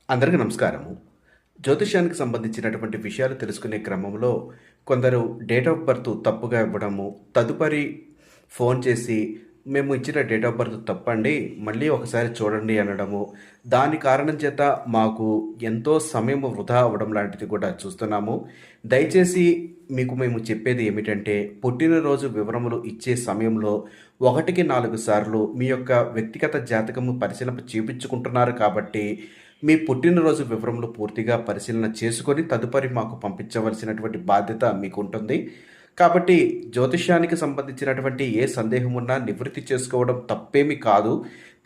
అందరికీ నమస్కారము. జ్యోతిష్యానికి సంబంధించినటువంటి విషయాలు తెలుసుకునే క్రమంలో కొందరు డేట్ ఆఫ్ బర్త్ తప్పుగా ఇవ్వడము, తదుపరి ఫోన్ చేసి మేము ఇచ్చిన డేట్ ఆఫ్ బర్త్ తప్పండి, మళ్ళీ ఒకసారి చూడండి అనడము, దాని కారణం చేత మాకు ఎంతో సమయం వృధా అవ్వడం లాంటిది కూడా చూస్తున్నాము. దయచేసి మీకు మేము చెప్పేది ఏమిటంటే, పుట్టినరోజు వివరములు ఇచ్చే సమయంలో 1కి 4 సార్లు మీ యొక్క వ్యక్తిగత జాతకము పరిశీలన చూపించుకుంటున్నారు కాబట్టి మీ పుట్టినరోజు వివరములు పూర్తిగా పరిశీలన చేసుకొని తదుపరి మాకు పంపించవలసినటువంటి బాధ్యత మీకు ఉంటుంది. కాబట్టి జ్యోతిష్యానికి సంబంధించినటువంటి ఏ సందేహం ఉన్నా నివృత్తి చేసుకోవడం తప్పేమీ కాదు.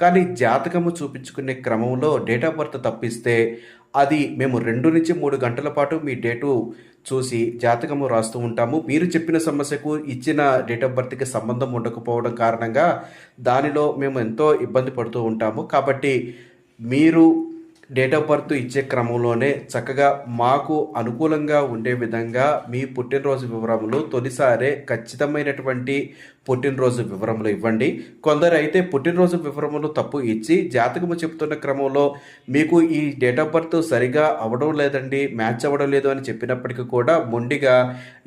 కానీ జాతకము చూపించుకునే క్రమంలో డేట్ ఆఫ్ బర్త్ తప్పిస్తే అది మేము 2 నుంచి 3 గంటల పాటు మీ డేటు చూసి జాతకము రాస్తూ ఉంటాము. మీరు చెప్పిన సమస్యకు ఇచ్చిన డేట్ ఆఫ్ బర్త్కి సంబంధం ఉండకపోవడం కారణంగా దానిలో మేము ఎంతో ఇబ్బంది పడుతూ ఉంటాము. కాబట్టి మీరు డేట్ ఆఫ్ బర్త్ ఇచ్చే క్రమంలోనే చక్కగా మాకు అనుకూలంగా ఉండే విధంగా మీ పుట్టినరోజు వివరములు తొలిసారే ఖచ్చితమైనటువంటి పుట్టినరోజు వివరములు ఇవ్వండి. కొందరు అయితే పుట్టినరోజు వివరములు తప్పు ఇచ్చి జాతకము చెప్తున్న క్రమంలో మీకు ఈ డేట్ ఆఫ్ బర్త్ సరిగా అవ్వడం లేదండి, మ్యాచ్ అవ్వడం లేదు అని చెప్పినప్పటికీ కూడా మొండిగా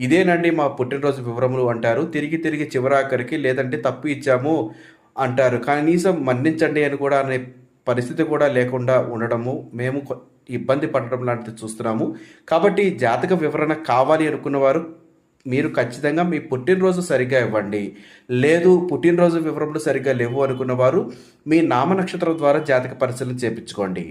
ఇదేనండి మా పుట్టినరోజు వివరములు అంటారు. తిరిగి తిరిగి చివరాఖరికి లేదంటే తప్పు ఇచ్చాము అంటారు. కనీసం మన్నించండి అని కూడా అనే పరిస్థితి కూడా లేకుండా ఉండడము మేము ఇబ్బంది పడడం లాంటిది చూస్తున్నాము. కాబట్టి జాతక వివరణ కావాలి అనుకున్నవారు మీరు ఖచ్చితంగా మీ పుట్టినరోజు సరిగ్గా ఇవ్వండి. లేదు పుట్టినరోజు వివరములు సరిగ్గా లేవు అనుకున్నవారు మీ నామ నక్షత్రం ద్వారా జాతక పరిశీలన చేయించుకోండి.